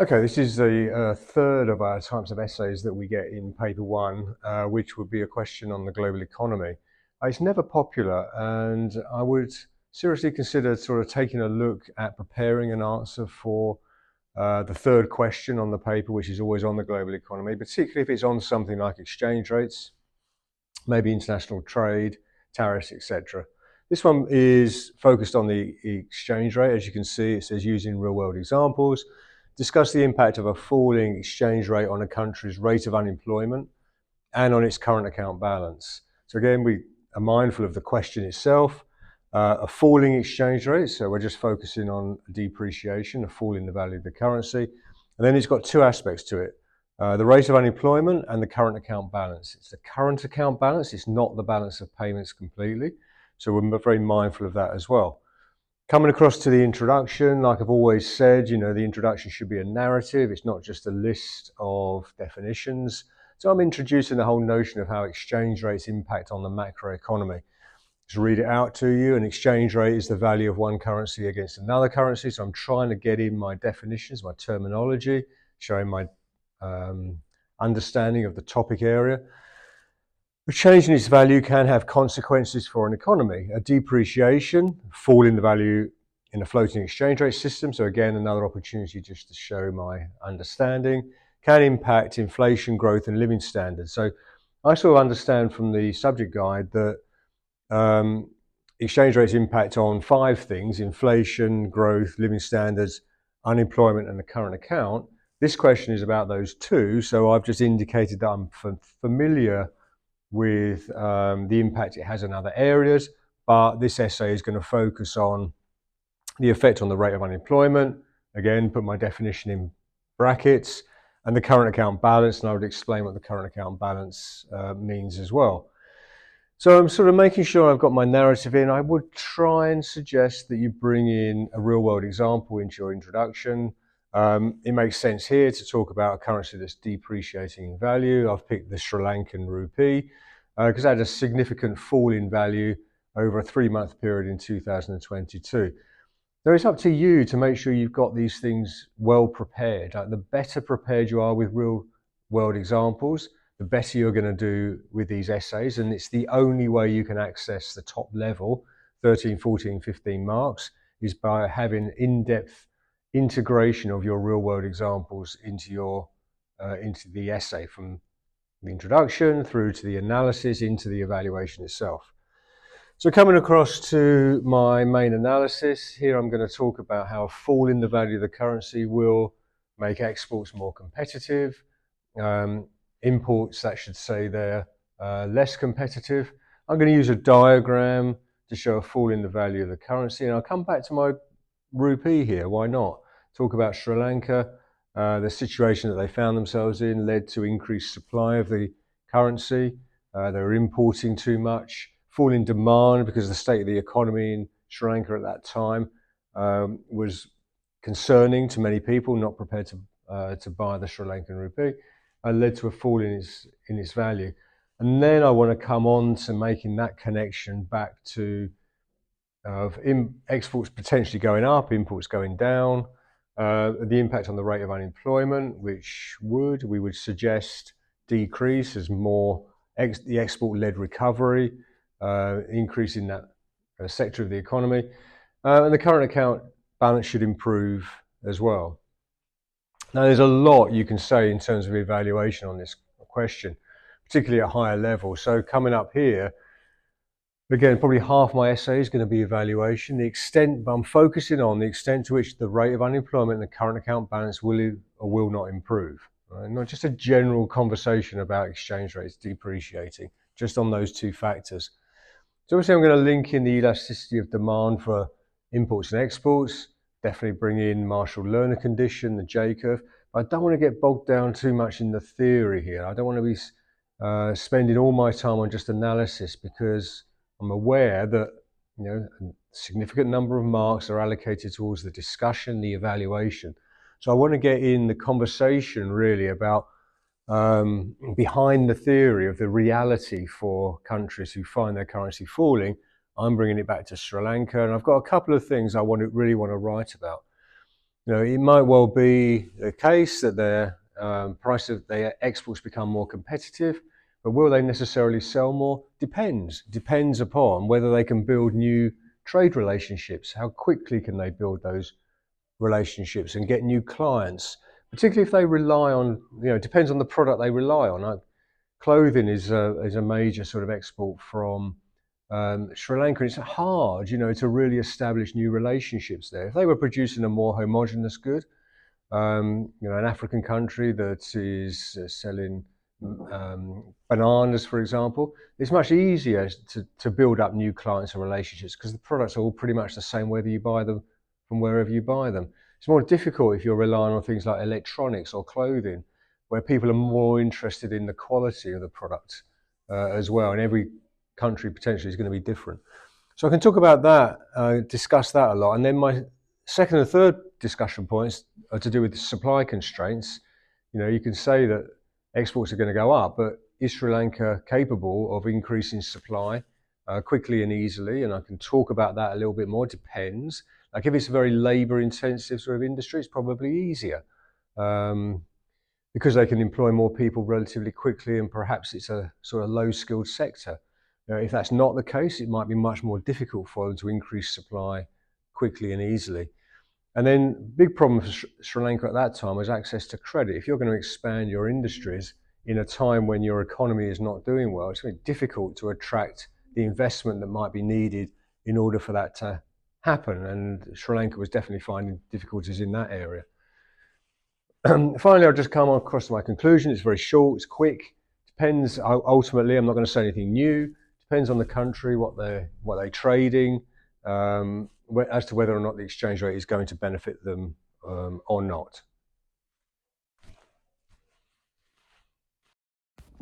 Okay, this is the third of our types of essays that we get in paper one, which would be a question on the global economy. It's never popular, and I would seriously consider sort of taking a look at preparing an answer for the third question on the paper, which is always on the global economy, particularly if it's on something like exchange rates, maybe international trade, tariffs, etc. This one is focused on the exchange rate. As you can see, it says using real world examples. Discuss the impact of a falling exchange rate on a country's rate of unemployment and on its current account balance. So again, we are mindful of the question itself. A falling exchange rate, so we're just focusing on depreciation, a fall in the value of the currency. And then it's got two aspects to it. The rate of unemployment and the current account balance. It's the current account balance, it's not the balance of payments completely. So we're very mindful of that as well. Coming across to the introduction, like I've always said, the introduction should be a narrative. It's not just a list of definitions. So I'm introducing the whole notion of how exchange rates impact on the macroeconomy. Just read it out to you. An exchange rate is the value of one currency against another currency. So I'm trying to get in my definitions, my terminology, showing my understanding of the topic area. A change in its value can have consequences for an economy. A depreciation, fall in the value in a floating exchange rate system, so again, another opportunity just to show my understanding, can impact inflation, growth, and living standards. So I sort of understand from the subject guide that exchange rates impact on five things: inflation, growth, living standards, unemployment, and the current account. This question is about those two, so I've just indicated that I'm familiar with the impact it has on other areas, but this essay is going to focus on the effect on the rate of unemployment. Again, put my definition in brackets, and the current account balance, and I would explain what the current account balance means as well. So I'm sort of making sure I've got my narrative in. I would try and suggest that you bring in a real world example into your introduction. It makes sense here to talk about a currency that's depreciating in value. I've picked the Sri Lankan rupee because it had a significant fall in value over a 3-month period in 2022. So it's up to you to make sure you've got these things well prepared. The better prepared you are with real world examples, the better you're going to do with these essays. And it's the only way you can access the top level, 13, 14, 15 marks, is by having in-depth integration of your real world examples into the essay, from the introduction through to the analysis into the evaluation itself. So coming across to my main analysis, here I'm going to talk about how a fall in the value of the currency will make exports more competitive. Imports, that should say they're less competitive. I'm going to use a diagram to show a fall in the value of the currency, and I'll come back to my rupee here. Why not? Talk about Sri Lanka. The situation that they found themselves in led to increased supply of the currency. They were importing too much. Fall in demand because the state of the economy in Sri Lanka at that time was concerning to many people, not prepared to buy the Sri Lankan rupee, led to a fall in its value. And then I want to come on to making that connection back to exports potentially going up, imports going down, the impact on the rate of unemployment, which we would suggest decrease as more the export-led recovery, increase in that sector of the economy, and the current account balance should improve as well. Now, there's a lot you can say in terms of evaluation on this question, particularly at higher level. So coming up here, again, probably half my essay is going to be evaluation. The extent, but I'm focusing on the extent to which the rate of unemployment and the current account balance will or will not improve. Right? Not just a general conversation about exchange rates depreciating, just on those two factors. So obviously I'm going to link in the elasticity of demand for imports and exports, definitely bring in Marshall-Lerner condition, the J-curve. But I don't want to get bogged down too much in the theory here. I don't want to be spending all my time on just analysis, because I'm aware that a significant number of marks are allocated towards the discussion, the evaluation. So I want to get in the conversation really about behind the theory of the reality for countries who find their currency falling. I'm bringing it back to Sri Lanka, and I've got a couple of things I really want to write about. It might well be the case that their price of their exports become more competitive, but will they necessarily sell more? Depends upon whether they can build new trade relationships. How quickly can they build those relationships and get new clients, particularly if they rely on, it depends on the product they rely on. Clothing is a major sort of export from Sri Lanka. It's hard, to really establish new relationships there. If they were producing a more homogenous good, an African country that is selling bananas, for example, it's much easier to build up new clients and relationships because the products are all pretty much the same whether you buy them from wherever you buy them. It's more difficult if you're relying on things like electronics or clothing, where people are more interested in the quality of the product as well. And every country potentially is going to be different. So I can talk about that, discuss that a lot. And then my second and third discussion points are to do with supply constraints. You can say that exports are going to go up, but is Sri Lanka capable of increasing supply quickly and easily? And I can talk about that a little bit more. Depends. Like if it's a very labor-intensive sort of industry, it's probably easier because they can employ more people relatively quickly, and perhaps it's a sort of low-skilled sector. If that's not the case, it might be much more difficult for them to increase supply quickly and easily. And then big problem for Sri Lanka at that time was access to credit. If you're going to expand your industries in a time when your economy is not doing well, it's very difficult to attract the investment that might be needed in order for that to happen. And Sri Lanka was definitely finding difficulties in that area. Finally, I'll just come across to my conclusion. It's very short, it's quick. Depends, ultimately, I'm not going to say anything new. Depends on the country, what they're trading, as to whether or not the exchange rate is going to benefit them or not.